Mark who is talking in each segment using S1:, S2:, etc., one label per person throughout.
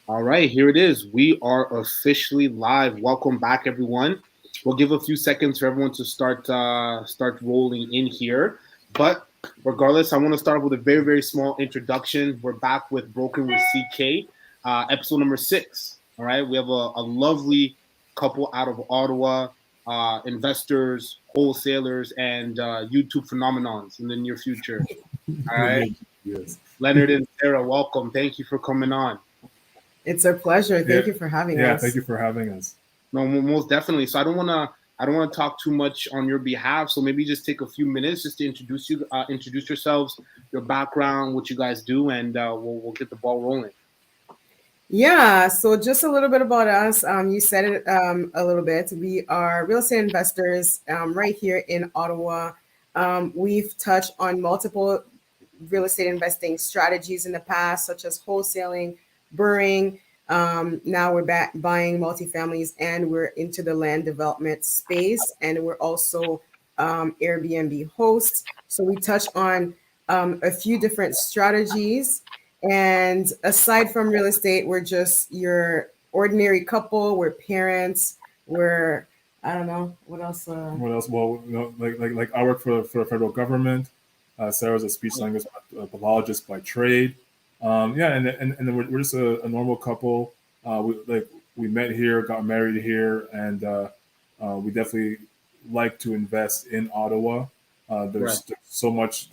S1: All right, here it is. We are officially live. Welcome back, everyone. We'll give a few seconds for everyone to start rolling in here. But regardless, I want to start off with a very very small introduction. We're back with Broken with CK, episode number 6. All right, we have a lovely couple out of Ottawa, investors, wholesalers, and YouTube phenomenons in the near future. All right,
S2: Yes.
S1: Leonard and Sarah, welcome. Thank you for coming on.
S3: It's a pleasure.
S2: Yeah.
S3: Thank you for having
S2: Yeah. Thank
S3: us.
S2: you for having us.
S1: No, most definitely. So I don't wanna talk too much on your behalf. So maybe just take a few minutes just to introduce yourselves, your background, what you guys do, and we'll get the ball rolling.
S3: Yeah, so just a little bit about us. You said it a little bit. We are real estate investors right here in Ottawa. We've touched on multiple real estate investing strategies in the past, such as wholesaling, burring. Now we're buying multifamilies and we're into the land development space, and we're also Airbnb hosts. So we touch on a few different strategies. And aside from real estate, we're just your ordinary couple. We're parents. We're I don't know what else.
S2: What else? Well, like I work for the federal government. Sarah's a speech language pathologist by trade. Yeah, and then we're just a normal couple. We met here, got married here, and we definitely like to invest in Ottawa.
S1: Right.
S2: There's so much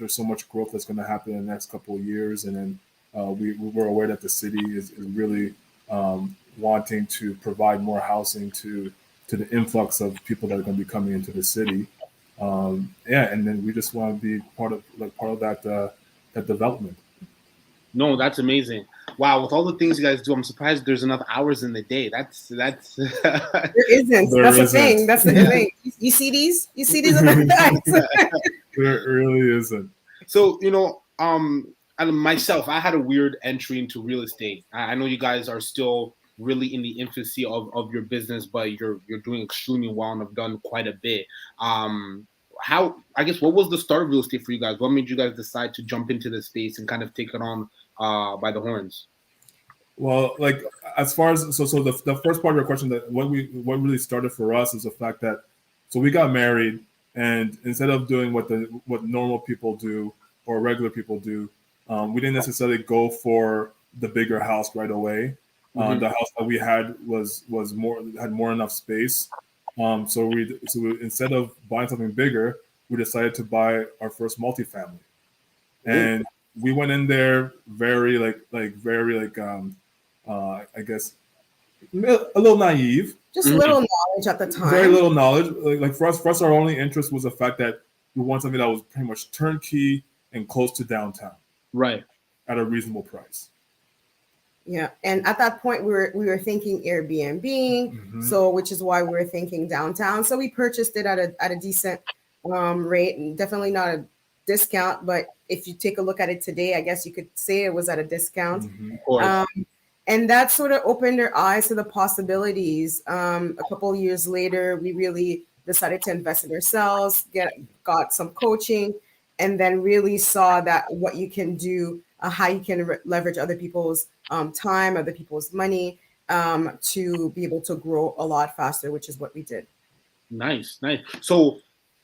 S2: growth that's going to happen in the next couple of years, and then we're aware that the city is really wanting to provide more housing to the influx of people that are going to be coming into the city. Yeah, and then we just want to be part of that development.
S1: No, that's amazing. Wow, with all the things you guys do, I'm surprised there's enough hours in the day. That's
S3: There isn't.
S2: There
S3: That's the
S2: isn't.
S3: thing. That's the thing. You see these? You see these in the bags?
S2: There really isn't.
S1: So, and myself, I had a weird entry into real estate. I know you guys are still really in the infancy of your business, but you're doing extremely well and have done quite a bit. How I guess what was the start of real estate for you guys? What made you guys decide to jump into this space and kind of take it on by the horns?
S2: Well, like as far as the first part of your question, that what really started for us is the fact that we got married, and instead of doing what normal people do or regular people do, we didn't necessarily go for the bigger house right away.
S1: Hmm.
S2: The house that we had was more had more enough space. Instead of buying something bigger, we decided to buy our first multifamily, and we went in there very very I guess a little naive,
S3: Just little knowledge at the
S2: very
S3: time.
S2: little knowledge. Like for us, our only interest was the fact that we want something that was pretty much turnkey and close to downtown
S1: Right.
S2: at a reasonable price.
S3: Yeah, and at that point we were thinking Airbnb,
S2: Hmm.
S3: so which is why we were thinking downtown. So we purchased it at a decent rate, and definitely not a discount. But if you take a look at it today, I guess you could say it was at a discount.
S2: Hmm.
S1: Of course.
S3: Um, and that sort of opened our eyes to the possibilities. A couple of years later, we really decided to invest in ourselves, got some coaching, and then really saw that what you can do, how you can leverage other people's time, other people's money, to be able to grow a lot faster, which is what we did.
S1: Nice, nice. So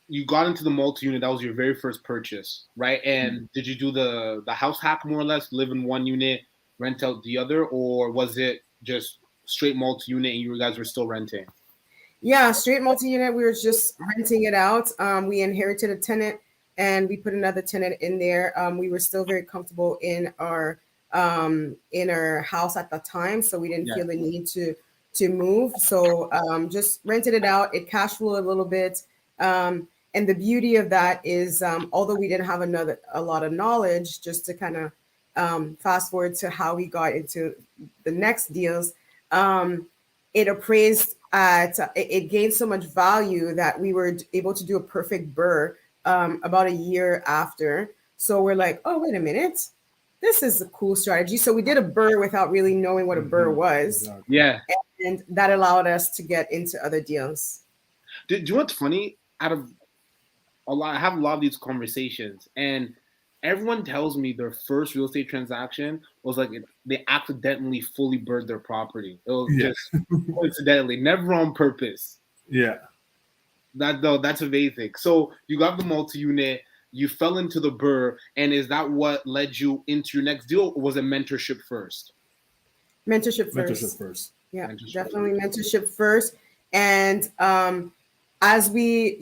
S1: you got into the multi-unit. That was your very first purchase, right? And did you do the house hack more or less? Live in one unit, rent out the other, or was it just straight multi-unit and you guys were still renting?
S3: Yeah, straight multi-unit. We were just renting it out. We inherited a tenant, and we put another tenant in there. We were still very comfortable in our house at the time, so we didn't
S1: Yeah.
S3: feel the need to move. So just rented it out. It cash flowed a little bit. And the beauty of that is, although we didn't have a lot of knowledge, just to kind of fast forward to how we got into the next deals, it appraised at it gained so much value that we were able to do a perfect burr about a year after. So we're like, oh, wait a minute, this is a cool strategy. So we did a burr without really knowing what a burr
S2: Hmm.
S3: was,
S2: Exactly.
S1: Yeah.
S3: and that allowed us to get into other deals.
S1: Do you know what's funny? Out of a lot, I have a lot of these conversations, and everyone tells me their first real estate transaction was like they accidentally fully burned their property. It was
S2: Yeah.
S1: just coincidentally, never on purpose.
S2: Yeah.
S1: That's amazing. So you got the multi-unit, you fell into the burr, and is that what led you into your next deal, or was it mentorship first?
S3: Mentorship
S2: Mentorship
S3: first.
S2: first.
S3: Yeah,
S1: Mentorship
S3: definitely
S1: first.
S3: mentorship first. And as we,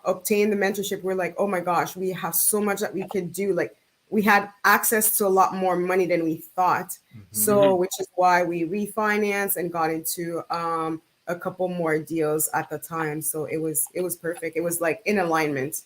S3: obtain the mentorship, we're like, oh my gosh, we have so much that we could do. Like we had access to a lot more money than we thought. So, which is why we refinanced and got into a couple more deals at the time. So it was perfect. It was like in alignment.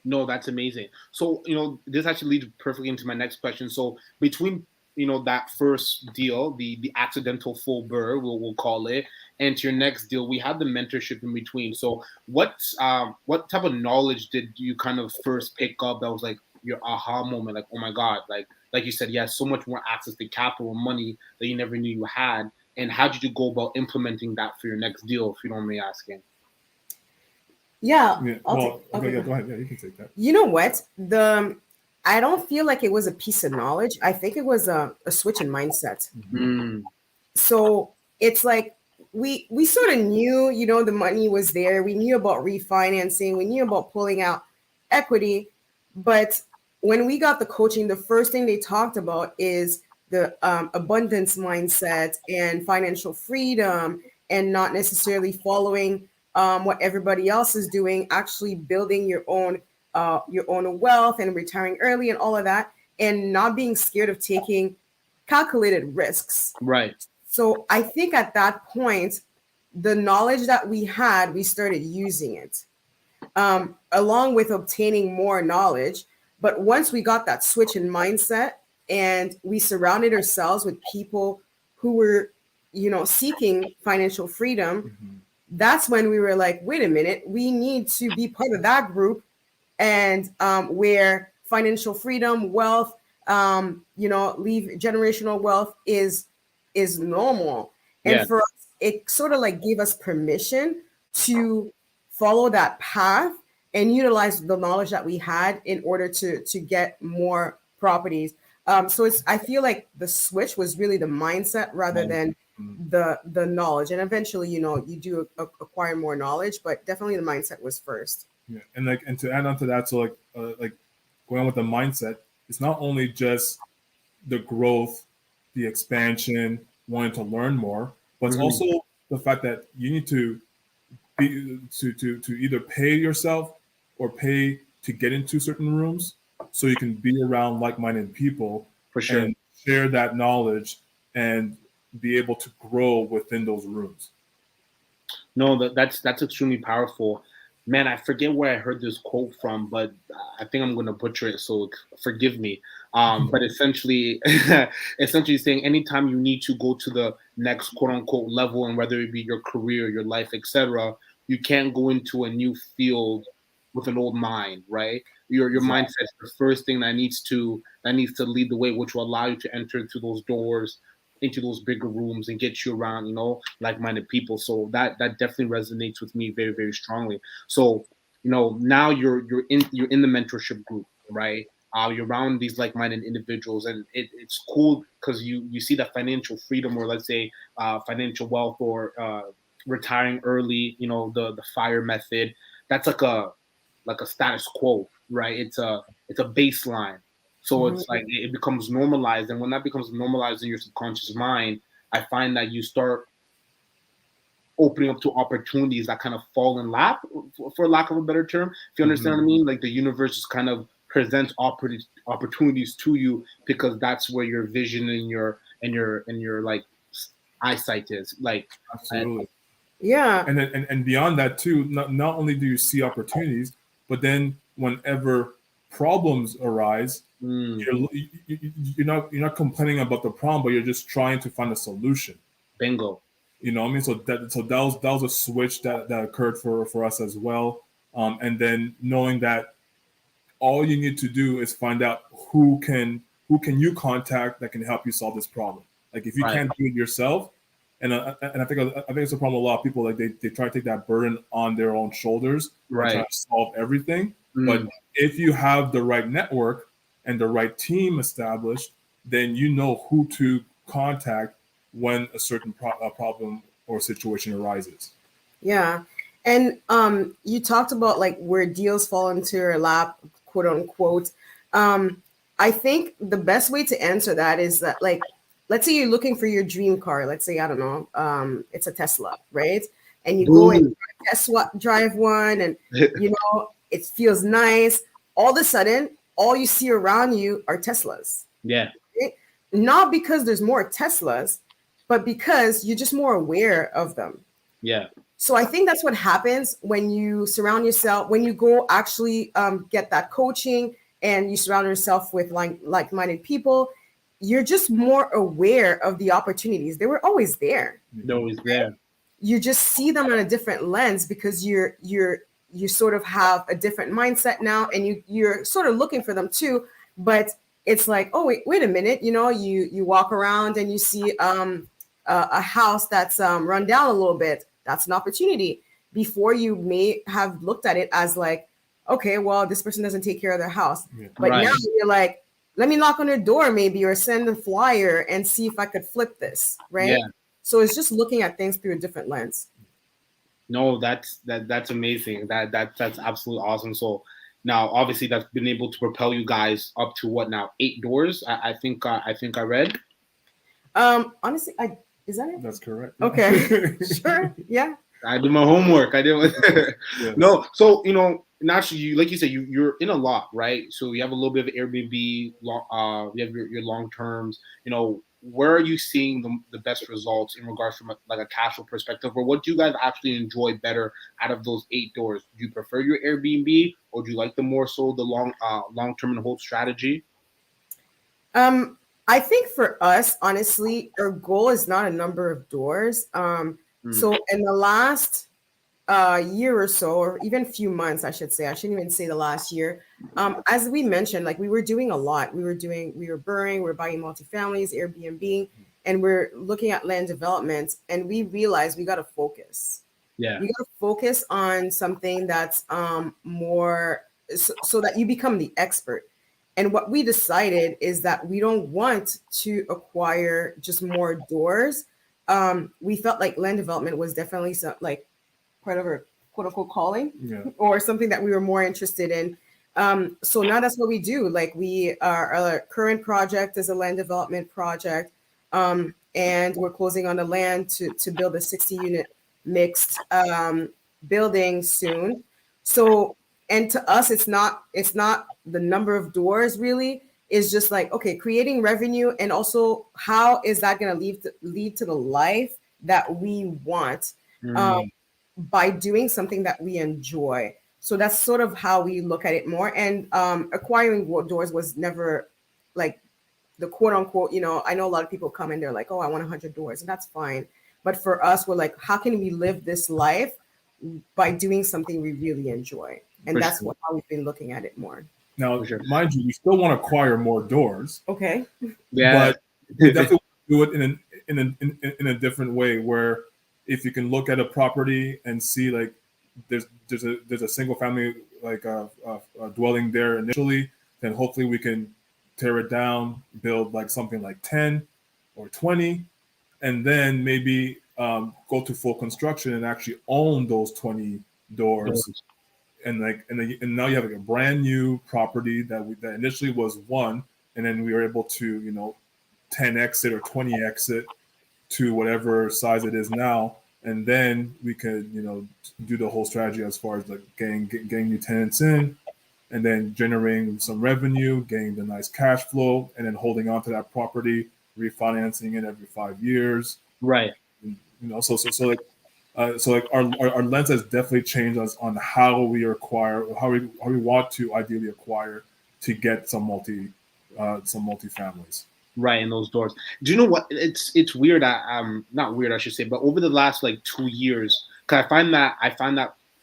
S1: No, that's amazing. So, this actually leads perfectly into my next question. So, between that first deal, the accidental full burr, we'll call it, and to your next deal, we had the mentorship in between. So, what type of knowledge did you kind of first pick up that was like your aha moment? Like, oh my god, like you said, you had so much more access to capital and money that you never knew you had. And how did you go about implementing that for your next deal, if you don't mind me asking?
S3: Yeah.
S2: Yeah. Well, okay, yeah, go ahead. Yeah, you can take that.
S3: You know what? I don't feel like it was a piece of knowledge. I think it was a switch in mindset.
S1: Mm,
S3: So it's like we sort of knew, the money was there. We knew about refinancing. We knew about pulling out equity. But when we got the coaching, the first thing they talked about is the abundance mindset and financial freedom, and not necessarily following what everybody else is doing, actually building your own wealth and retiring early and all of that, and not being scared of taking calculated risks.
S1: right.
S3: So I think at that point, the knowledge that we had, we started using it, along with obtaining more knowledge. But once we got that switch in mindset and we surrounded ourselves with people who were, seeking financial freedom, that's when we were like, wait a minute, we need to be part of that group, and where financial freedom, wealth, leave generational wealth is normal. And
S1: Yeah.
S3: for us, it sort of like gave us permission to follow that path and utilize the knowledge that we had in order to get more properties. So I feel like the switch was really the mindset rather than the knowledge. And eventually, you do acquire more knowledge, but definitely the mindset was first.
S2: Yeah, and to add on to that, so like going on with the mindset, it's not only just the growth, the expansion, wanting to learn more, but it's also the fact that you need to be to either pay yourself or pay to get into certain rooms so you can be around like-minded people
S1: For sure.
S2: and share that knowledge and be able to grow within those rooms.
S1: No, that's extremely powerful. Man, I forget where I heard this quote from, but I think I'm gonna butcher it, so forgive me. But essentially, essentially saying anytime you need to go to the next quote unquote level, and whether it be your career, your life, etc., you can't go into a new field with an old mind, right? Your
S2: Exactly.
S1: mindset is the first thing that needs to lead the way, which will allow you to enter into those doors, into those bigger rooms, and get you around, like-minded people. So that definitely resonates with me very, very strongly. So, now you're in the mentorship group, right? You're around these like-minded individuals, and it's cool because you see that financial freedom, or let's say financial wealth, or retiring early. The fire method. That's like a status quo, right? It's a baseline. So it's like it becomes normalized, and when that becomes normalized in your subconscious mind, I find that you start opening up to opportunities that kind of fall in lap, for lack of a better term. If you understand what I mean, like the universe just kind of presents opportunities to you because that's where your vision and your like eyesight is. Like,
S2: Absolutely.
S3: Yeah.
S2: And then and beyond that too, not only do you see opportunities, but then whenever problems arise,
S1: mm,
S2: you're not complaining about the problem, but you're just trying to find a solution.
S1: bingo.
S2: You know what I mean? So that was a switch that occurred for us as well. And then knowing that all you need to do is find out who can you contact that can help you solve this problem. Like if you
S1: Right.
S2: can't do it yourself, and I think it's a problem. A lot of people, like they try to take that burden on their own shoulders and try
S1: Right.
S2: to solve everything. But
S1: Mm,
S2: if you have the right network and the right team established, then you know who to contact when a certain problem or situation arises.
S3: Yeah. And you talked about like where deals fall into your lap, quote unquote. I think the best way to answer that is that, like, let's say you're looking for your dream car. Let's say, I don't know, it's a Tesla, right? And you go and drive one, and you know it feels nice. All of a sudden, all you see around you are Teslas.
S1: Yeah.
S3: Right? Not because there's more Teslas, but because you're just more aware of them.
S1: Yeah.
S3: So I think that's what happens when you surround yourself, when you go actually get that coaching and you surround yourself with like-minded people. You're just more aware of the opportunities. They were always there.
S1: They're always there.
S3: You just see them on a different lens because you sort of have a different mindset now, and you're sort of looking for them too. But it's like, oh wait a minute, you know, you walk around and you see a house that's run down a little bit. That's an opportunity. Before, you may have looked at it as like, okay, well, this person doesn't take care of their house. Yeah. But now you're like, let me knock on their door maybe, or send a flyer and see if I could flip this, right? Yeah. So it's just looking at things through a different lens.
S1: No, that's amazing. That's absolutely awesome. So now, obviously, that's been able to propel you guys up to what now? 8 doors. I think I read.
S3: Honestly, is that it?
S2: That's correct.
S3: Okay, sure, yeah.
S1: I did my homework. I did. Yeah. No, so you know, naturally, you, like you said, you're in a lot, right? So you have a little bit of Airbnb. You have your long terms. You know, where are you seeing the best results in regards from a cash flow perspective, or what do you guys actually enjoy better out of those 8 doors? Do you prefer your Airbnb, or do you like the more so the long term and hold strategy?
S3: I think for us, honestly, our goal is not a number of doors. So in the last year or so, or even few months, I should say, I shouldn't even say the last year. As we mentioned, like we were doing a lot. We were burring, we're buying multifamilies, Airbnb, and we're looking at land development. And we realized we got to focus.
S1: Yeah,
S3: you got to focus on something that's more so that you become the expert. And what we decided is that we don't want to acquire just more doors. We felt like land development was definitely like part of our quote unquote calling, or something that we were more interested in. So now that's what we do. Like our current project is a land development project, and we're closing on the land to build a 60-unit mixed building soon. So, and to us, it's not the number of doors really. It's just like, okay, creating revenue, and also how is that going to lead to the life that we want by doing something that we enjoy. So that's sort of how we look at it more. And acquiring doors was never like the quote unquote, you know, I know a lot of people come in, they're like, oh, I want 100 doors, and that's fine. But for us, we're like, how can we live this life by doing something we really enjoy? And that's how we've been looking at it more.
S2: Now, mind you, we still want to acquire more doors.
S3: Okay.
S1: Yeah.
S2: But we definitely do it in a different way, where if you can look at a property and see like there's a single family like a dwelling there initially, then hopefully we can tear it down, build like something like 10 or 20, and then maybe go to full construction and actually own those 20 doors. And now you have like a brand new property that initially was 1, and then we were able to, you know, 10x it or 20x it to whatever size it is now, and then we could, you know, do the whole strategy as far as like getting new tenants in, and then generating some revenue, getting the nice cash flow, and then holding on to that property, refinancing it every 5 years.
S1: Right.
S2: You know, so like our lens has definitely changed us on how we acquire, how we want to ideally acquire to get some multifamilies.
S1: Right, in those doors. Do you know what? It's weird. Not weird, I should say, but over the last like 2 years, because I find that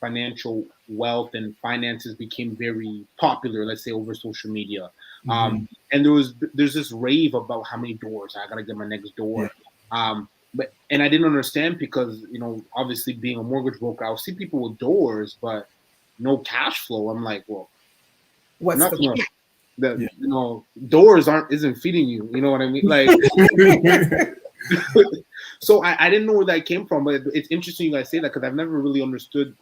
S1: financial wealth and finances became very popular. Let's say over social media, and there's this rave about how many doors I gotta get my next door. Yeah. And I didn't understand because, you know, obviously being a mortgage broker, I'll see people with doors, but no cash flow. I'm like, well,
S3: what's the point?
S1: The
S2: Yeah.
S1: doors isn't feeding you. You know what I mean? Like, so I didn't know where that came from, but it's interesting you guys say that because I've never really understood.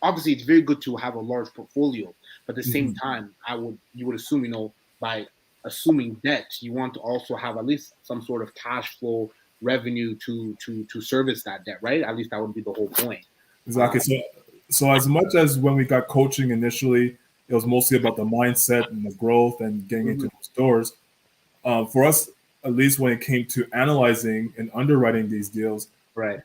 S1: Obviously, it's very good to have a large portfolio, but at the same time, you would assume, by assuming debt, you want to also have at least some sort of cash flow revenue to service that debt, right? At least that would be the whole point.
S2: Exactly. So as much as when we got coaching initially, it was mostly about the mindset and the growth and getting into those doors. For us, at least when it came to analyzing and underwriting these deals,
S1: right,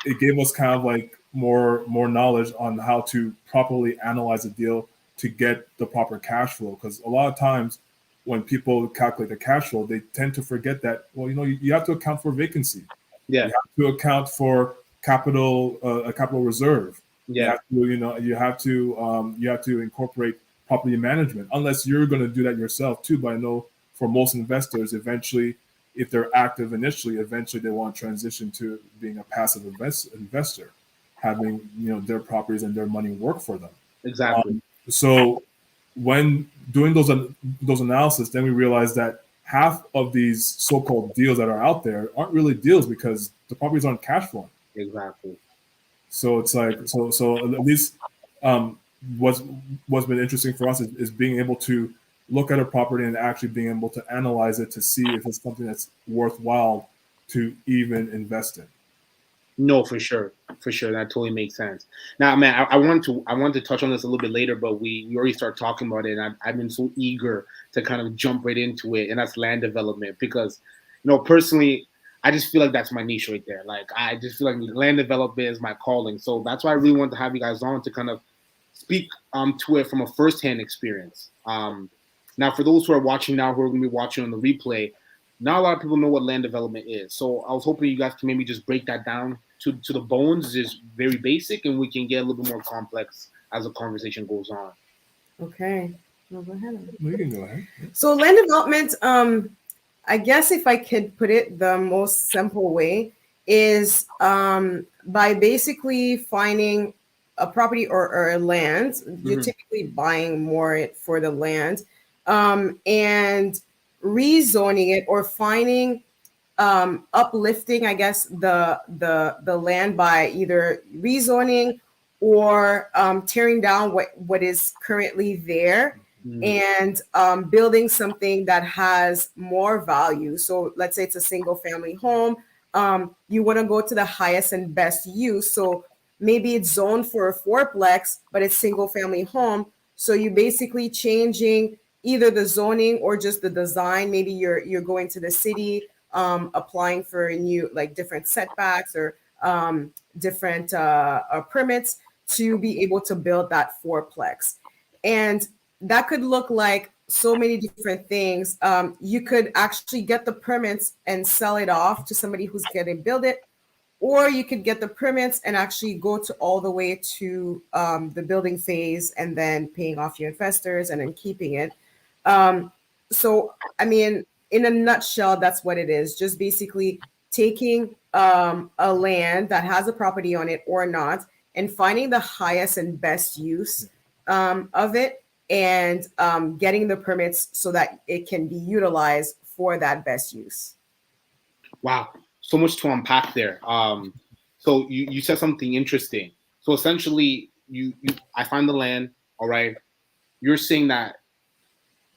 S2: it gave us kind of like more knowledge on how to properly analyze a deal to get the proper cash flow. Because a lot of times when people calculate the cash flow, they tend to forget that, well, you have to account for vacancy.
S1: yeah,
S2: You have to account for a capital reserve.
S1: yeah,
S2: You have to incorporate property management, unless you're going to do that yourself too. But I know for most investors, eventually, if they're active initially, eventually they want to transition to being a passive investor, having their properties and their money work for them.
S1: exactly.
S2: So when doing those analysis, then we realized that half of these so-called deals that are out there aren't really deals because the properties aren't cash flowing.
S1: Exactly.
S2: So it's like so at least what's been interesting for us is being able to look at a property and actually being able to analyze it to see if it's something that's worthwhile to even invest in.
S1: No, for sure, that totally makes sense. Now, man, I want to touch on this a little bit later, but we already started talking about it, and I've been so eager to kind of jump right into it, and that's land development because, personally, I just feel like that's my niche right there. Like I just feel like land development is my calling, so that's why I really want to have you guys on to kind of speak to it from a firsthand experience. Now, for those who are watching now, who are going to be watching on the replay, not a lot of people know what land development is. So I was hoping you guys can maybe just break that down to the bones, just very basic, and we can get a little bit more complex as the conversation goes on.
S3: Okay. Well, go ahead.
S2: You can go ahead.
S3: So land development, I guess if I could put it the most simple way, is by basically finding a property or a land. You're typically buying more for the land, and rezoning it or finding uplifting, I guess, the land by either rezoning or tearing down what is currently there and building something that has more value. So let's say it's a single family home. You want to go to the highest and best use. So maybe it's zoned for a fourplex, but it's single family home. So you're basically changing either the zoning or just the design. Maybe you're going to the city, applying for a new, like different setbacks or different permits to be able to build that fourplex. And that could look like so many different things. You could actually get the permits and sell it off to somebody who's going to build it, or you could get the permits and actually go to all the way to the building phase and then paying off your investors and then keeping it. So, I mean, in a nutshell, that's what it is. Just basically taking a land that has a property on it or not, and finding the highest and best use of it, and getting the permits so that it can be utilized for that best use.
S1: Wow, so much to unpack there. So you said something interesting. So essentially, I find the land. All right, you're saying that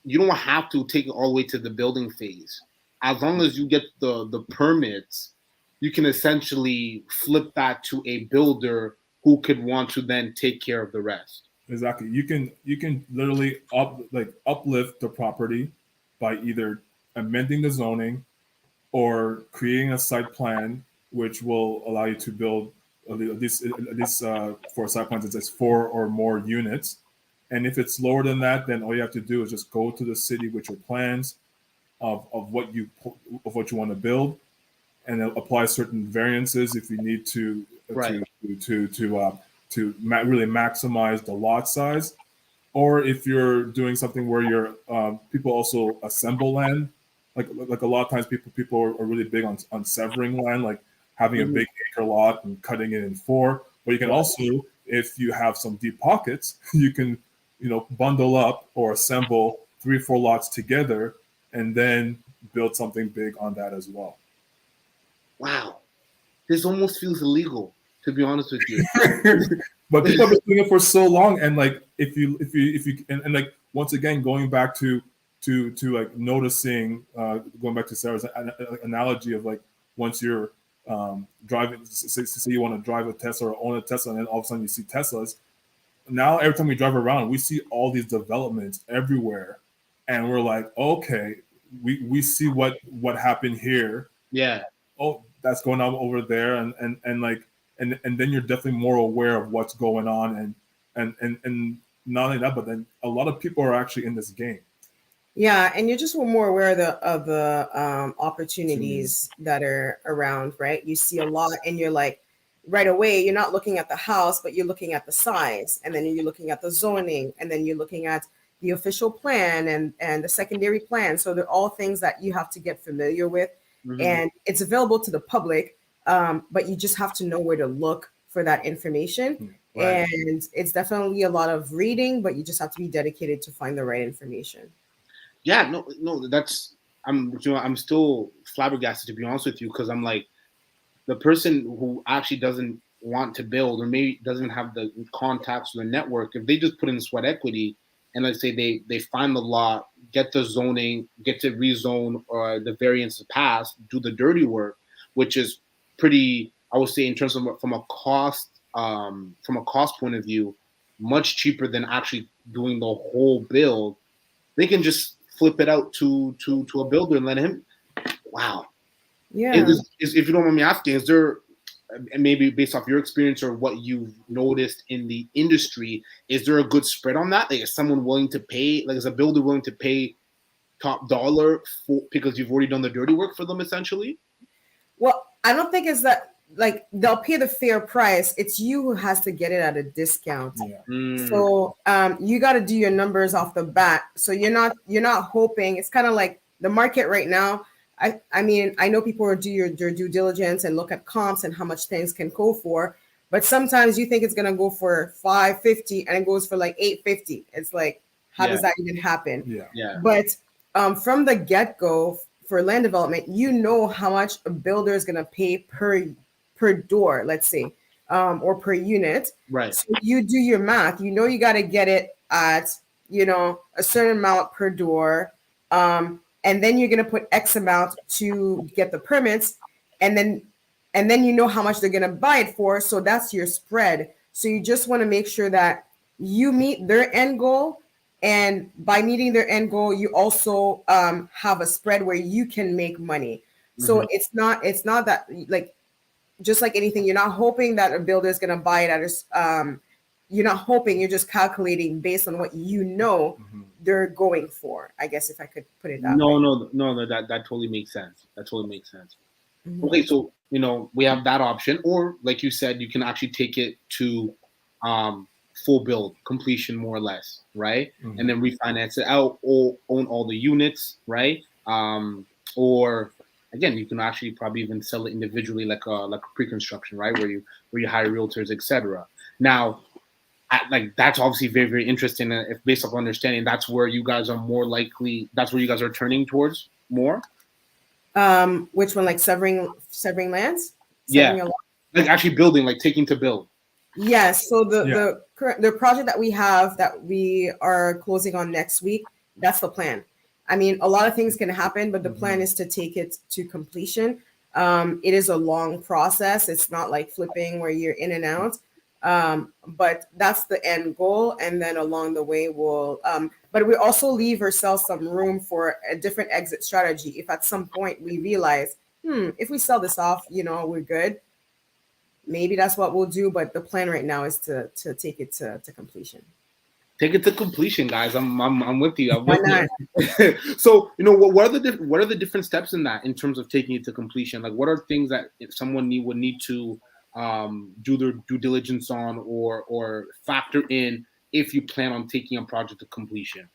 S1: you don't have to take it all the way to the building phase. As long as you get the permits, you can essentially flip that to a builder who could want to then take care of the rest.
S2: Exactly. You can literally uplift the property by either amending the zoning or creating a site plan, which will allow you to build this for site plans. It's 4 or more units. And if it's lower than that, then all you have to do is just go to the city with your plans of what you want to build, and apply certain variances if you need to
S1: Right.
S2: really maximize the lot size. Or if you're doing something where people also assemble land, like a lot of times people are really big on severing land, like having a big acre lot and cutting it in 4. But you can also, if you have some deep pockets, you can bundle up or assemble 3-4 lots together and then build something big on that as well.
S1: Wow, this almost feels illegal, to be honest with you.
S2: But people have been doing it for so long, and like if you and like once again going back to like noticing, going back to Sarah's analogy of like once you're driving, say you want to drive a Tesla or own a Tesla, and then all of a sudden you see Teslas. Now every time we drive around, we see all these developments everywhere, and we're like, okay, we see what happened here.
S1: Yeah.
S2: Oh, that's going on over there, and like and then you're definitely more aware of what's going on, and not only that, but then a lot of people are actually in this game.
S3: Yeah, and you're just more aware of the opportunities that are around, right? You see a lot, and you're like, right away, you're not looking at the house, but you're looking at the size, and then you're looking at the zoning, and then you're looking at the official plan and the secondary plan. So they're all things that you have to get familiar with, and it's available to the public, but you just have to know where to look for that information.
S1: Right.
S3: And it's definitely a lot of reading, but you just have to be dedicated to find the right information.
S1: Yeah, no, that's I'm still flabbergasted, to be honest with you, because I'm like, the person who actually doesn't want to build or maybe doesn't have the contacts or the network, if they just put in sweat equity and let's say they find the lot, get the zoning, get to rezone or the variance passed, do the dirty work, which is pretty, I would say, in terms of from a cost point of view, much cheaper than actually doing the whole build. They can just flip it out to a builder and let him. Wow.
S3: Yeah.
S1: If you don't mind me asking, is there, maybe based off your experience or what you've noticed in the industry, is there a good spread on that? Like, is someone willing to pay, like is a builder willing to pay top dollar because you've already done the dirty work for them, essentially?
S3: Well, I don't think it's that, like, they'll pay the fair price. It's you who has to get it at a discount.
S2: Yeah.
S3: So you got to do your numbers off the bat. So you're not hoping. It's kind of like the market right now. I mean, I know people will do your due diligence and look at comps and how much things can go for, but sometimes you think it's gonna go for $550 and it goes for like $850. It's like, how does that even happen?
S1: Yeah.
S3: But from the get-go for land development, you know how much a builder is gonna pay per door, let's say, or per unit.
S1: Right.
S3: So you do your math. You know you got to get it at a certain amount per door. And then you're going to put X amount to get the permits, and then you know how much they're going to buy it for. So that's your spread. So you just want to make sure that you meet their end goal, and by meeting their end goal, you also have a spread where you can make money. So it's not that, like, just like anything, you're not hoping that a builder is going to buy it at you're not hoping, you're just calculating based on what you know they're going for, I guess, if I could put it that way.
S1: No, that totally makes sense. That totally makes sense. Okay, so we have that option, or like you said, you can actually take it to full build completion, more or less, right? And then refinance it out or own all the units, right? Or again, you can actually probably even sell it individually, like a pre-construction, right, where you hire realtors, etc. Now, like, that's obviously very, very interesting. If based off understanding, that's where you guys are more likely. That's where you guys are turning towards more.
S3: Which one, like severing lands?
S1: Yeah, like actually building, like taking to build.
S3: Yes. So the project that we have that we are closing on next week, that's the plan. I mean, a lot of things can happen, but the plan is to take it to completion. It is a long process. It's not like flipping where you're in and out. But that's the end goal. And then along the way, but we also leave ourselves some room for a different exit strategy. If at some point we realize, if we sell this off, we're good. Maybe that's what we'll do. But the plan right now is to take it to completion.
S1: Take it to completion, guys. I'm with you.
S3: Why not?
S1: So, what are the different steps in that, in terms of taking it to completion? Like, what are things that if someone would need to do their due diligence on or factor in if you plan on taking a project to completion?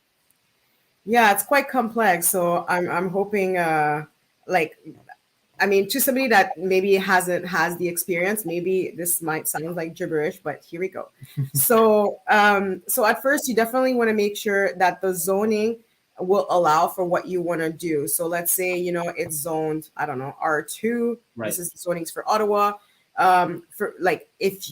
S3: Yeah, it's quite complex. So I'm hoping, to somebody that maybe has the experience, maybe this might sound like gibberish, but here we go. So at first, you definitely want to make sure that the zoning will allow for what you want to do. So let's say, it's zoned, I don't know, R2.
S1: Right.
S3: This is the zonings for Ottawa. For like, if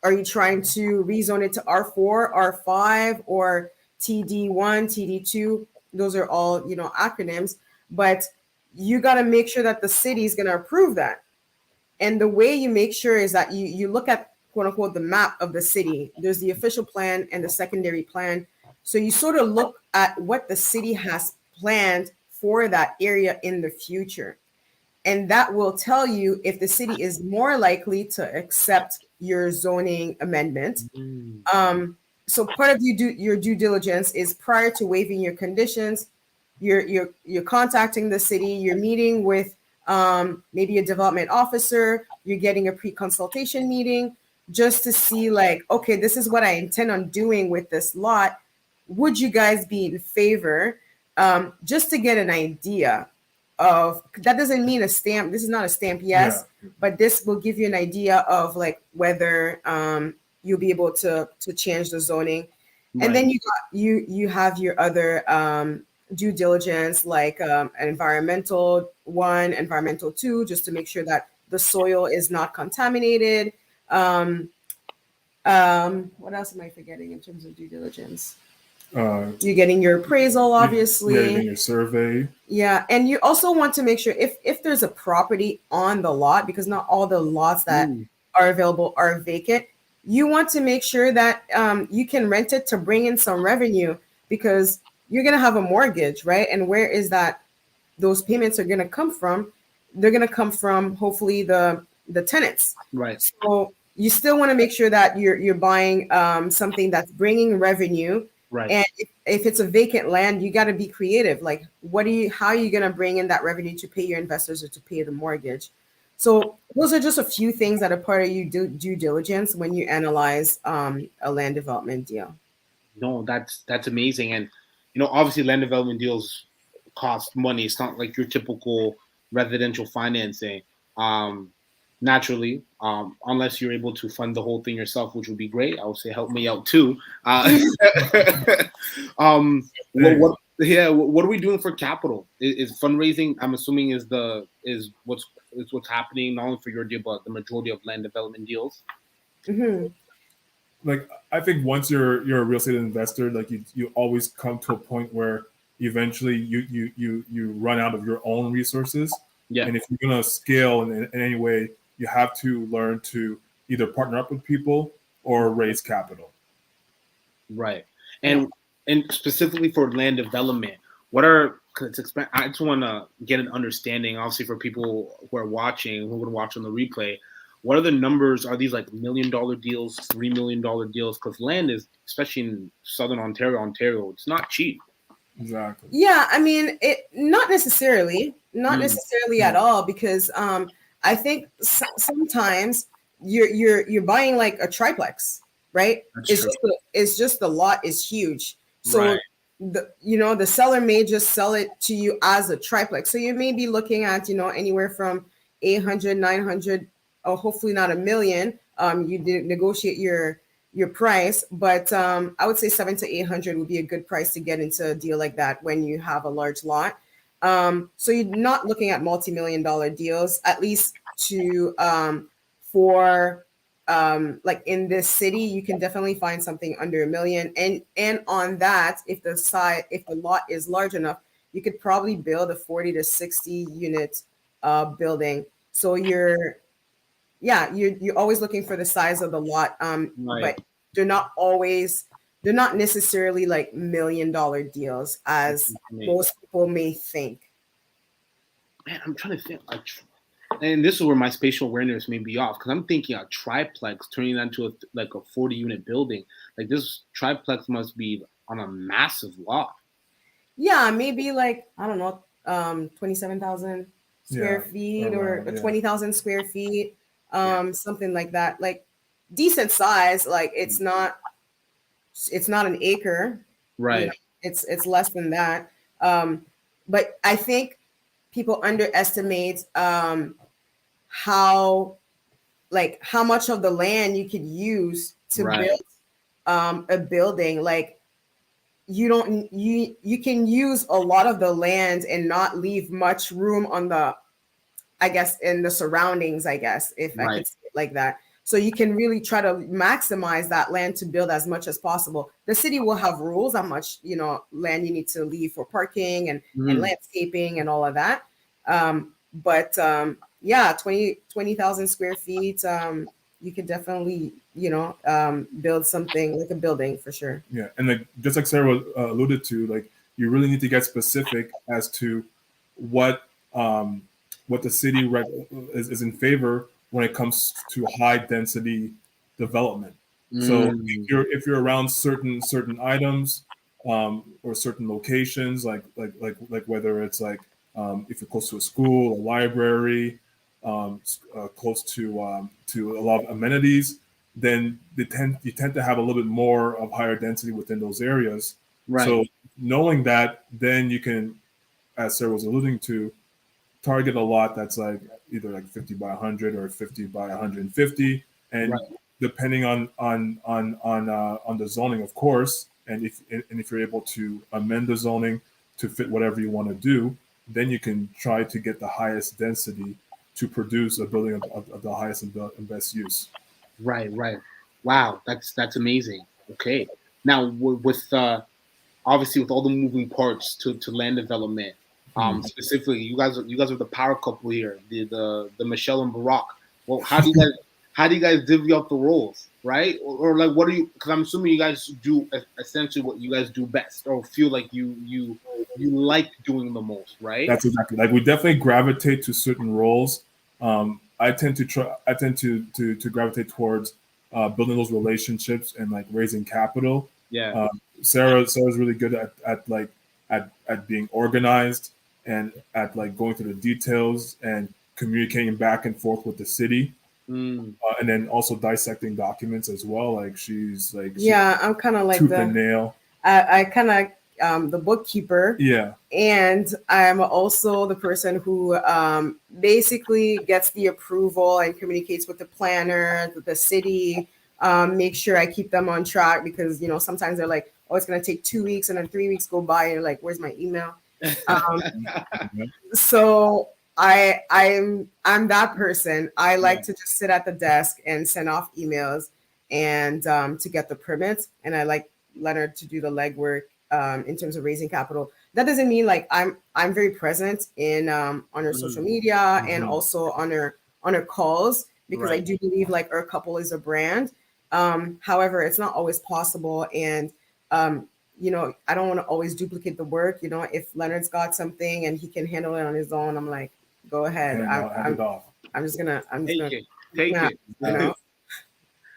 S3: are you trying to rezone it to R4, R5, or TD1, TD2? Those are all, acronyms, but you got to make sure that the city is going to approve that. And the way you make sure is that you look at, quote unquote, the map of the city. There's the official plan and the secondary plan. So you sort of look at what the city has planned for that area in the future. And that will tell you if the city is more likely to accept your zoning amendment. So part of your due diligence is, prior to waiving your conditions, you're contacting the city, you're meeting with maybe a development officer, you're getting a pre-consultation meeting just to see, like, okay, this is what I intend on doing with this lot. Would you guys be in favor? Just to get an idea of, that doesn't mean a stamp. This is not a stamp yes, but this will give you an idea of like whether you'll be able to change the zoning. Right. And then you have your other due diligence, like an environmental 1, environmental 2, just to make sure that the soil is not contaminated. What else am I forgetting in terms of due diligence? You're getting your appraisal, obviously.
S2: Yeah, getting your survey.
S3: Yeah, and you also want to make sure if there's a property on the lot, because not all the lots that are available are vacant, you want to make sure that you can rent it to bring in some revenue, because you're going to have a mortgage, right? And where is that those payments are going to come from? They're going to come from, hopefully, the tenants.
S1: Right.
S3: So you still want to make sure that you're buying something that's bringing revenue.
S1: Right.
S3: And if it's a vacant land, you got to be creative. Like, how are you going to bring in that revenue to pay your investors or to pay the mortgage? So those are just a few things that are part of your due diligence when you analyze a land development deal.
S1: No, that's amazing. And, obviously land development deals cost money. It's not like your typical residential financing. Naturally, unless you're able to fund the whole thing yourself, which would be great. I would say help me out too. What are we doing for capital? Is fundraising? I'm assuming is what's happening, not only for your deal but the majority of land development deals.
S3: Mm-hmm.
S2: Like, I think once you're a real estate investor, like you always come to a point where eventually you run out of your own resources. Yeah. And if you're gonna scale in any way, you have to learn to either partner up with people or raise capital.
S1: Right. And specifically for land development, I just want to get an understanding, obviously, for people who are watching, who would watch on the replay. What are the numbers? Are these like $1 million deals, $3 million deals? Because land is, especially in Southern Ontario, it's not cheap.
S2: Exactly.
S3: Yeah, I mean, not necessarily at all, because I think sometimes you're buying like a triplex, right? It's just the lot is huge, so the seller may just sell it to you as a triplex. So you may be looking at anywhere from 800, 900, or hopefully not $1 million. You negotiate your price, but I would say 700 to 800 would be a good price to get into a deal like that when you have a large lot. So you're not looking at multi-million-dollar deals, at least for like in this city. You can definitely find something under $1 million, and on that, if the lot is large enough, you could probably build a 40 to 60 unit building. So you're always looking for the size of the lot, but they're not necessarily like $1 million deals as most people may think.
S1: Man, I'm trying to think. And this is where my spatial awareness may be off, because I'm thinking a triplex turning that into a 40 unit building. Like, this triplex must be on a massive lot.
S3: Yeah, maybe like, I don't know, 27,000 square feet or 20,000 square feet. Something like that, like decent size. Like, it's not an acre,
S1: right?
S3: It's less than that. But I think people underestimate how much of the land you could use to build a building. Like, you can use a lot of the land and not leave much room on the, I guess, in the surroundings, I guess, if I could say it like that. So you can really try to maximize that land to build as much as possible. The city will have rules how much, land you need to leave for parking and landscaping and all of that. But yeah, 20,000 square feet, you can definitely, build something like a building for sure.
S2: Yeah, and like just like Sarah alluded to, like you really need to get specific as to what the city is in favor when it comes to high density development. So if you're around certain items or certain locations, like whether it's like if you're close to a school, a library, close to a lot of amenities, then you tend to have a little bit more of higher density within those areas.
S1: Right.
S2: So knowing that, then you can, as Sarah was alluding to, target a lot that's like either like 50 by 100 or 50 by 150, and depending on the zoning, of course, and if you're able to amend the zoning to fit whatever you want to do, then you can try to get the highest density to produce a building of the highest and best use.
S1: Right. Wow, that's amazing. Okay, now with obviously with all the moving parts to land development, specifically, you guys are the power couple here, the Michelle and Barack. Well, how do you guys divvy up the roles, right? Or like, what do you? Because I'm assuming you guys do essentially what you guys do best, or feel like you like doing the most, right?
S2: That's exactly, like we definitely gravitate to certain roles. I tend to gravitate towards building those relationships and like raising capital.
S1: Yeah.
S2: Sarah's really good at being organized and at like going through the details and communicating back and forth with the city, and then also dissecting documents as well. Like she's like
S3: I'm kind of like
S2: tooth and nail.
S3: I kind of the bookkeeper.
S2: Yeah.
S3: And I'm also the person who basically gets the approval and communicates with the planner, the city, make sure I keep them on track because, sometimes they're like, oh, it's going to take 2 weeks and then 3 weeks go by. And you're like, where's my email? So I'm that person. I like to just sit at the desk and send off emails and to get the permits. And I like Lenard to do the legwork in terms of raising capital. That doesn't mean like I'm very present in on her social media and also on her calls because I do believe like our couple is a brand. However, it's not always possible, and I don't want to always duplicate the work. If Leonard's got something and he can handle it on his own, I'm like, go ahead. I'm just gonna
S1: take it.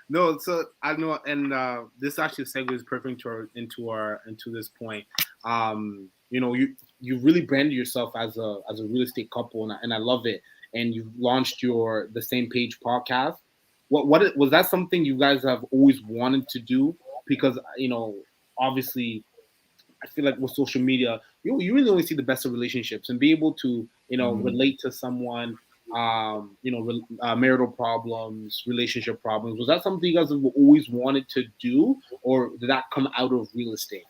S1: No, so I know, and this actually segues perfect into this point. You really branded yourself as a real estate couple, and I love it. And you launched the Same Page podcast. What was that something you guys have always wanted to do? Because obviously, I feel like with social media, you really only see the best of relationships, and be able to relate to someone. Marital problems, relationship problems. Was that something you guys have always wanted to do, or did that come out of real estate?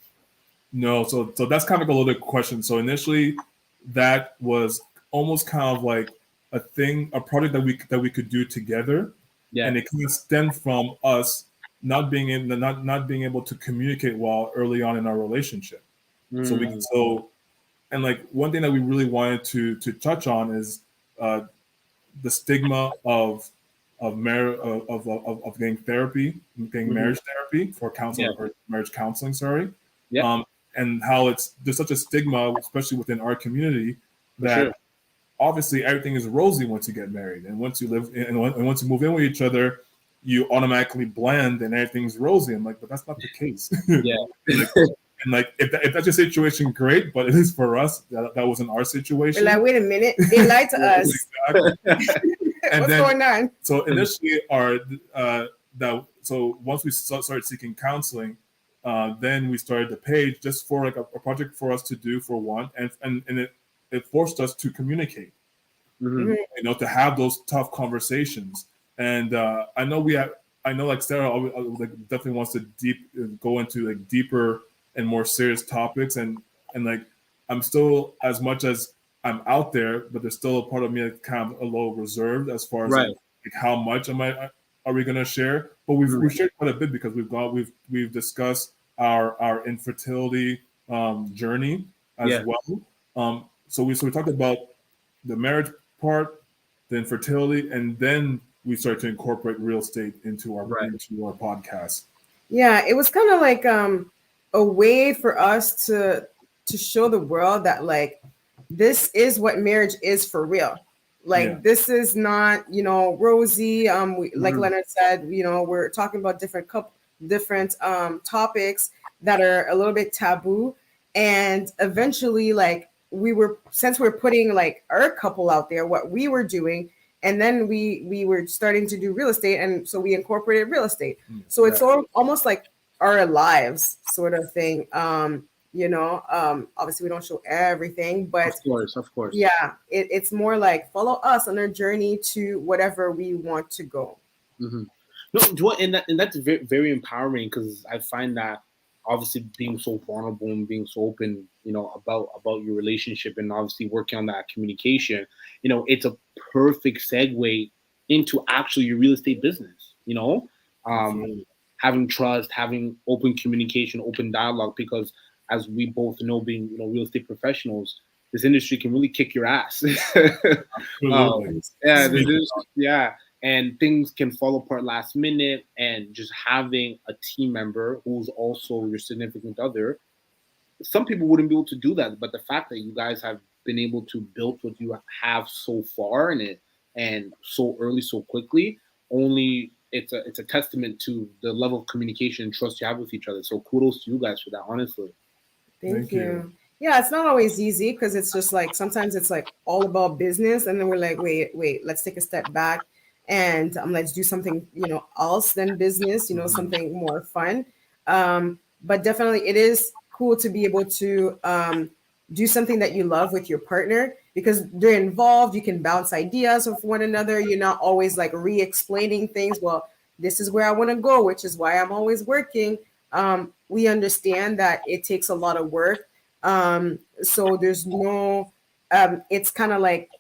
S2: No, so that's kind of a loaded question. So initially, that was almost kind of like a project that we could do together, and it kind of stemmed from us not being able to communicate well early on in our relationship. And like one thing that we really wanted to touch on is the stigma of getting therapy, getting marriage therapy for counseling or marriage counseling. Sorry. Yeah. And how there's such a stigma, especially within our community, that obviously everything is rosy once you get married, and once you live and once you move in with each other, you automatically blend and everything's rosy. I'm like, but that's not the case. And like, if that's your situation, great. But at least for us, that wasn't our situation.
S3: We're like, wait a minute, they lied to us.
S2: And
S3: what's going on?
S2: So initially, so once we started seeking counseling, then we started the page just for like a project for us to do for one, and it forced us to communicate, to have those tough conversations. And I know like Sarah definitely wants to go into like deeper and more serious topics, and like I'm still, as much as I'm out there, but there's still a part of me that's kind of a little reserved as far as
S1: Right.
S2: like how much are we going to share. But we've shared quite a bit because we've discussed our infertility journey as well. So we talked about the marriage part, the infertility, and then we started to incorporate real estate into our podcast.
S3: Yeah, it was kind of like a way for us to show the world that like this is what marriage is for real. Like this is not, rosy. Like Lenard said, we're talking about different topics that are a little bit taboo, and eventually, like since we're putting like our couple out there, what we were doing, and then we were starting to do real estate, and so we incorporated real estate. So it's almost like our lives sort of thing. Obviously we don't show everything, but
S1: of course.
S3: Yeah, it's more like follow us on our journey to whatever we want to go.
S1: No, and that's very, very empowering, because I find that obviously being so vulnerable and being so open, about your relationship, and obviously working on that communication, it's a perfect segue into actually your real estate business. Having trust, having open communication, open dialogue, because as we both know, being real estate professionals, this industry can really kick your ass. And things can fall apart last minute, and just having a team member who's also your significant other, some people wouldn't be able to do that. But the fact that you guys have been able to build what you have so far and so early, so quickly, it's a testament to the level of communication and trust you have with each other. So kudos to you guys for that, honestly.
S3: Thank you. Yeah, it's not always easy, because it's just like sometimes it's like all about business, and then we're like, wait, let's take a step back and let's do something else than business, something more fun. But definitely it is cool to be able to do something that you love with your partner, because they're involved. You can bounce ideas with one another. You're not always like re-explaining things. Well, this is where I want to go, which is why I'm always working. We understand that it takes a lot of work. So there's no, it's kind of like,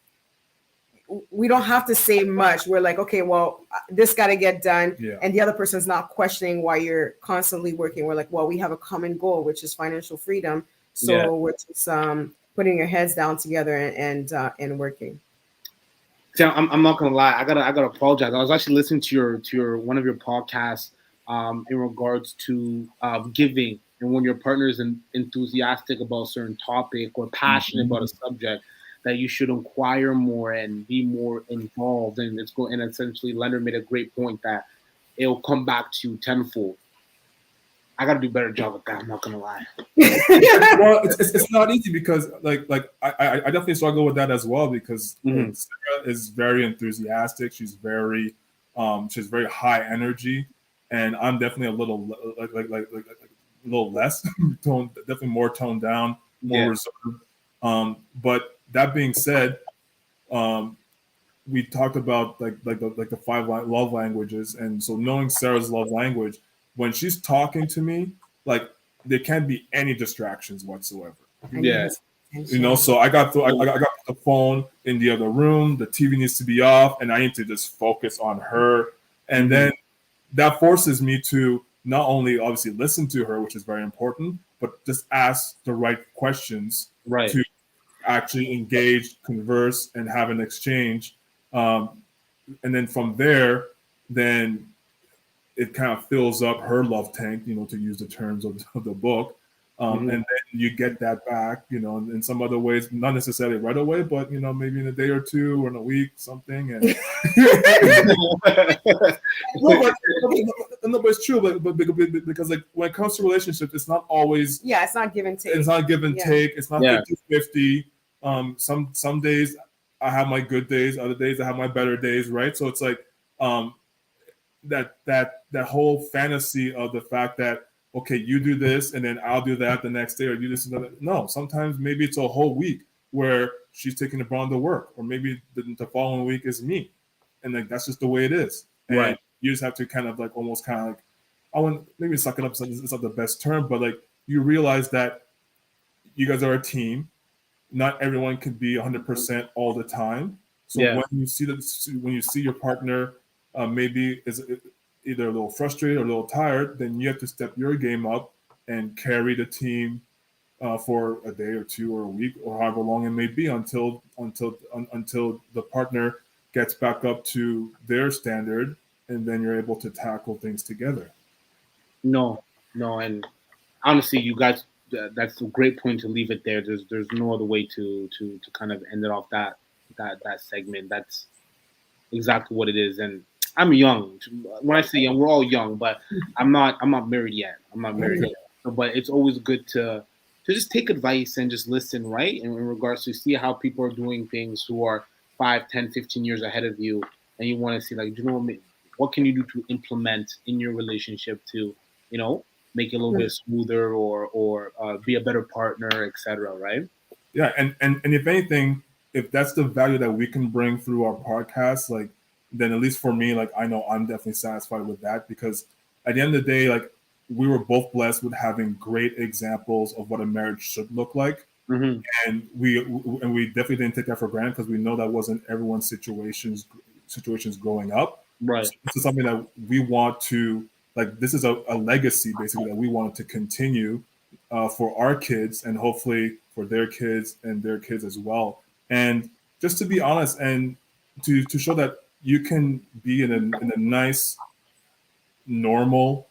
S3: we don't have to say much. We're like, okay, well, this got to get done.
S2: Yeah.
S3: And the other person's not questioning why you're constantly working. We're like, well, we have a common goal, which is financial freedom. So we're just putting your heads down together and working.
S1: See, I'm not gonna lie. I gotta apologize. I was actually listening to your one of your podcasts in regards to giving, and when your partner is enthusiastic about a certain topic or passionate about a subject, that you should inquire more and be more involved. And and essentially, Leonard made a great point that it'll come back to you tenfold. I got to do a better job with that. I'm not gonna lie.
S2: Well, it's not easy, because like I definitely struggle with that as well, because Sarah is very enthusiastic. She's very high energy, and I'm definitely a little like a little less definitely more toned down, more reserved. But that being said, we talked about like the 5 love languages, and so knowing Sarah's love language, when she's talking to me, like there can't be any distractions whatsoever. So I got the phone in the other room, the TV needs to be off, and I need to just focus on her. And then that forces me to not only obviously listen to her, which is very important, but just ask the right questions to actually engage, converse, and have an exchange. And then from there, then it kind of fills up her love tank, to use the terms of the book. And then you get that back, in some other ways, not necessarily right away, but, maybe in a day or two or in a week, something. And but it's true, but because like when it comes to relationships, it's not always.
S3: Yeah, it's not give and take.
S2: It's not give and take. It's not 50-50. Some days I have my good days, other days I have my better days, right? So it's like that whole fantasy of the fact that, okay, you do this and then I'll do that the next day, or do this another. No, sometimes maybe it's a whole week where she's taking the brunt of work, or maybe the following week is me, and like that's just the way it is. And you just have to kind of like almost kind of like, I want maybe suck it up. It's not the best term, but like you realize that you guys are a team. Not everyone can be 100% all the time. So
S1: Yeah.
S2: when you see your partner maybe is either a little frustrated or a little tired, then you have to step your game up and carry the team for a day or two or a week or however long it may be until the partner gets back up to their standard, and then you're able to tackle things together.
S1: No, no, and honestly, you guys, that's a great point to leave it there. There's no other way to kind of end it off that segment. That's exactly what it is. And I'm young. When I say young, we're all young, but I'm not married yet. I'm not married yet. But it's always good to just take advice and just listen, right? In regards to see how people are doing things who are 5, 10, 15 years ahead of you, and you want to see like, you know, what can you do to implement in your relationship to, you know, make it a little bit smoother or be a better partner, etc. Right?
S2: Yeah, and if anything, if that's the value that we can bring through our podcast, like then at least for me, like I know I'm definitely satisfied with that, because at the end of the day, like we were both blessed with having great examples of what a marriage should look like.
S1: Mm-hmm.
S2: And we definitely didn't take that for granted, because we know that wasn't everyone's situations growing up.
S1: Right.
S2: So this is something that we want to, like, this is a legacy basically that we wanted to continue for our kids, and hopefully for their kids and their kids as well. And just to be honest, and to show that you can be in a nice, normal,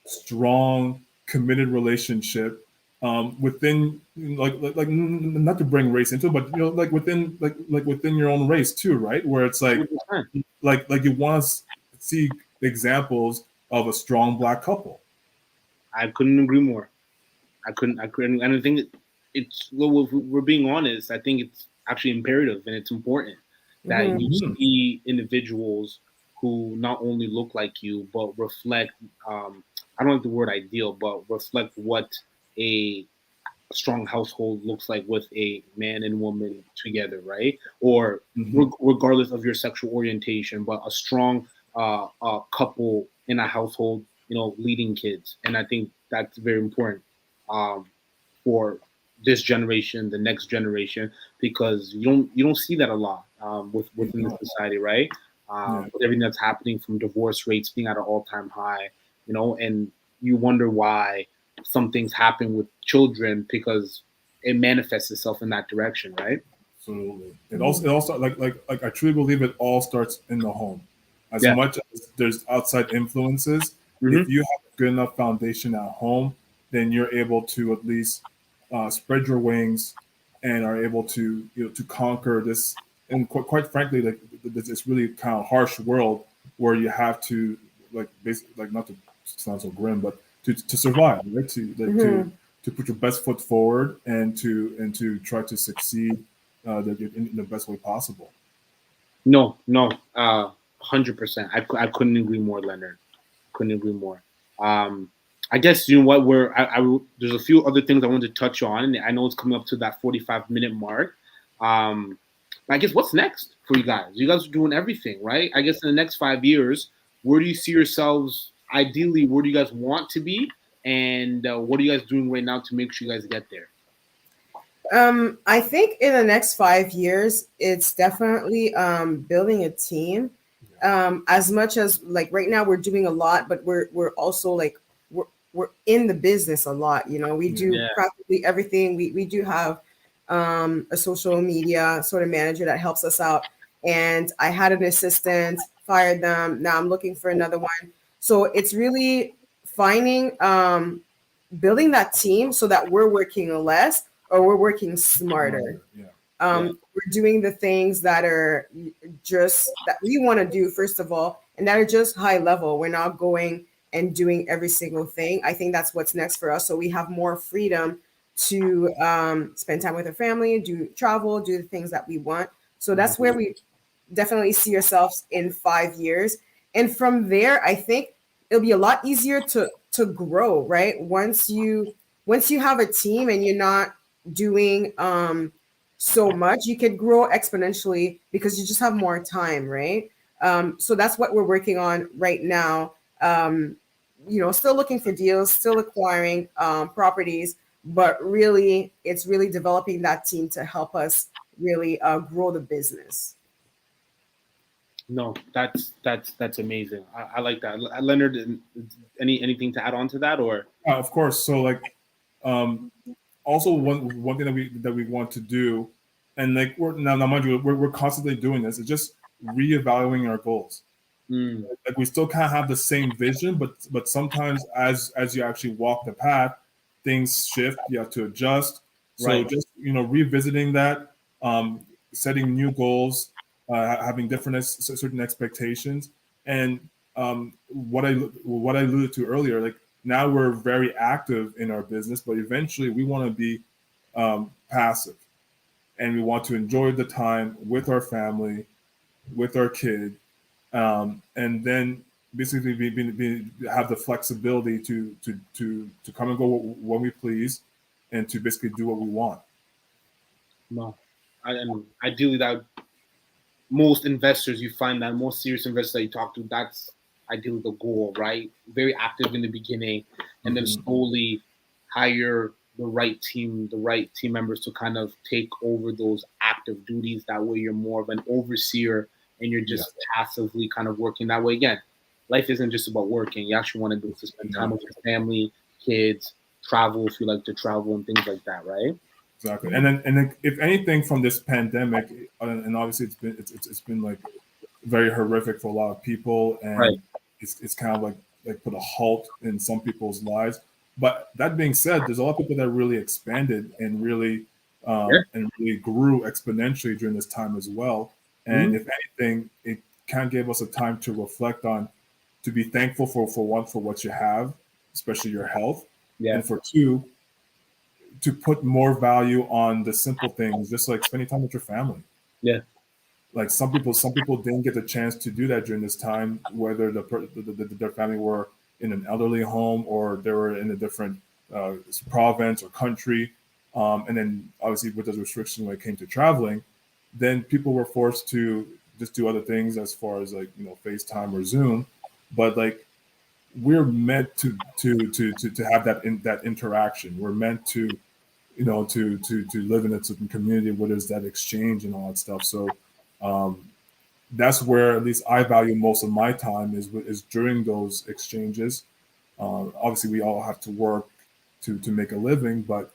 S2: strong, committed relationship within like not to bring race into it, but you know, like within your own race too, right? Where it's like you want to see examples of a strong Black couple.
S1: I couldn't agree more. I couldn't. And I think it's, well, if we're being honest, I think it's actually imperative and it's important that you see individuals who not only look like you but reflect. I don't like the word ideal, but reflect what a strong household looks like with a man and woman together, right? Or regardless of your sexual orientation, but a strong couple in a household, you know, leading kids, and I think that's very important um, for this generation, the next generation, because you don't see that a lot within the society, right? With everything that's happening, from divorce rates being at an all-time high, you know, and you wonder why some things happen with children because it manifests itself in that direction, right?
S2: Absolutely. It also like I truly believe it all starts in the home. As
S1: Yeah.
S2: much as there's outside influences, if you have a good enough foundation at home, then you're able to at least spread your wings and are able to, you know, to conquer this. And quite frankly, like this really kind of harsh world where you have to, like, basically, like, not to sound so grim, but to survive, right? To put your best foot forward and to try to succeed in the best way possible.
S1: No, 100%. I couldn't agree more, Leonard. Couldn't agree more. I guess you know what there's a few other things I wanted to touch on, and I know it's coming up to that 45-minute mark. I guess what's next for you guys? You guys are doing everything, right? I guess in the next 5 years, where do you see yourselves? Ideally, where do you guys want to be, and what are you guys doing right now to make sure you guys get there?
S3: I think in the next 5 years, it's definitely building a team. As much as, like, right now we're doing a lot, but we're also like we're in the business a lot. You know, we do practically everything. We do have a social media sort of manager that helps us out, and I had an assistant, fired them. Now I'm looking for another one. So it's really finding building that team so that we're working less or we're working smarter. We're doing the things that are just that we want to do, first of all, and that are just high level. We're not going and doing every single thing. I think that's what's next for us. So we have more freedom to spend time with our family, do travel, do the things that we want. So that's where we definitely see ourselves in 5 years. And from there, I think it'll be a lot easier to grow, right? Once you have a team and you're not doing so much, you can grow exponentially because you just have more time, right? So that's what we're working on right now. still looking for deals, still acquiring properties, but really, it's really developing that team to help us really grow the business.
S1: No, that's amazing. I like that. Leonard, anything to add on to that, or?
S2: Of course. So like, also one thing that we want to do, and like now mind you, we're constantly doing this. It's just reevaluating our goals. Like we still can't have the same vision, but sometimes as you actually walk the path, things shift. You have to adjust. So
S1: Right.
S2: just revisiting that, setting new goals, having different certain expectations, and what I alluded to earlier, like now we're very active in our business, but eventually we want to be passive, and we want to enjoy the time with our family, with our kid, and then basically have the flexibility to come and go when we please, and to basically do what we want.
S1: No, and ideally that most investors, you find that most serious investors that you talk to, that's ideally the goal, right? Very active in the beginning, and then slowly hire the right team members to kind of take over those active duties. That way you're more of an overseer and you're just passively kind of working that way. Again, life isn't just about working. You actually want to be able to spend time with your family, kids, travel if you like to travel, and things like that, right?
S2: Exactly. And then if anything from this pandemic, and obviously it's been like very horrific for a lot of people, and
S1: Right.
S2: it's kind of like put a halt in some people's lives. But that being said, there's a lot of people that really expanded and really grew exponentially during this time as well. And if anything, it kind of gave us a time to reflect on, to be thankful for one, for what you have, especially your health, and for two, to put more value on the simple things, just like spending time with your family.
S1: Yeah.
S2: Like some people didn't get the chance to do that during this time, whether their family were in an elderly home or they were in a different province or country. And then obviously with those restrictions when it came to traveling, then people were forced to just do other things as far as like, FaceTime or Zoom. But like, we're meant to have that interaction. We're meant to to live in a certain community where there's that exchange and all that stuff. So that's where at least I value most of my time is during those exchanges. Obviously, we all have to work to make a living, but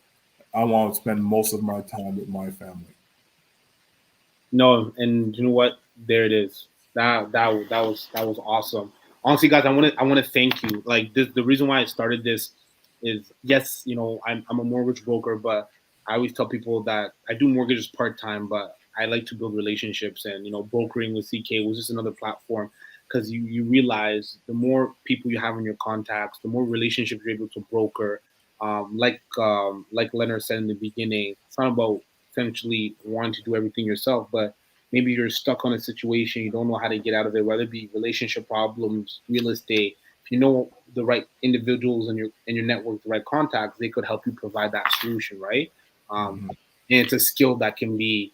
S2: I want to spend most of my time with my family.
S1: No, and you know what? There it is. That was awesome. Honestly, guys, I want to thank you. Like this, the reason why I started this is, yes, I'm a mortgage broker, but I always tell people that I do mortgages part time, but I like to build relationships, and brokering with CK was just another platform, because you realize the more people you have in your contacts, the more relationships you're able to broker. Like Leonard said in the beginning, it's not about essentially wanting to do everything yourself, but maybe you're stuck on a situation, you don't know how to get out of it, whether it be relationship problems, real estate. If you know the right individuals in your network, the right contacts, they could help you provide that solution, right? And it's a skill that can be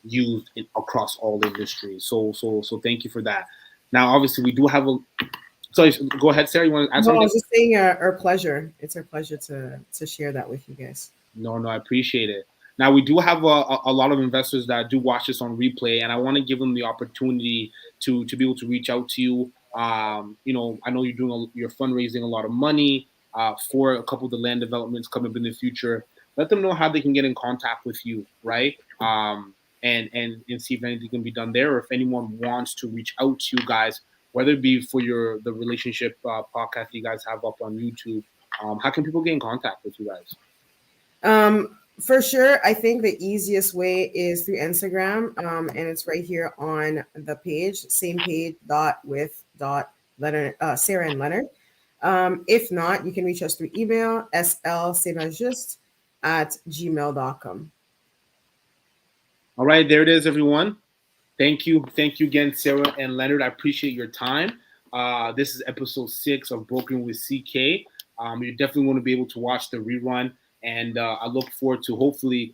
S1: used across all industries. So thank you for that. Now, obviously, we do have a. Sorry, go ahead, Sarah. You want to add
S3: No, I
S1: something?
S3: was just saying our pleasure. It's our pleasure to share that with you guys.
S1: No, I appreciate it. Now, we do have a lot of investors that do watch this on replay, and I want to give them the opportunity to be able to reach out to you. I know you're fundraising a lot of money for a couple of the land developments coming up in the future. Let them know how they can get in contact with you, right? And see if anything can be done there, or if anyone wants to reach out to you guys, whether it be for the relationship podcast you guys have up on YouTube. How can people get in contact with you guys?
S3: For sure, I think the easiest way is through Instagram, and it's right here on the page, same page with Leonard, Sarah and Leonard. If not, you can reach us through email, slsemajuste@gmail.com.
S1: All right, there it is, everyone. Thank you again, Sarah and Leonard. I appreciate your time. This is episode 6 of Brokering with CK. You definitely want to be able to watch the rerun. And I look forward to hopefully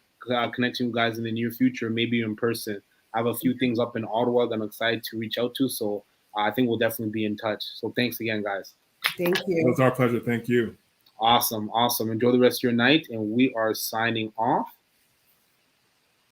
S1: connecting you guys in the near future, maybe in person. I have a few things up in Ottawa that I'm excited to reach out to. So I think we'll definitely be in touch. So thanks again, guys.
S3: Thank
S2: It
S3: you.
S2: was our pleasure. Thank you.
S1: Awesome. Enjoy the rest of your night, and we are signing off.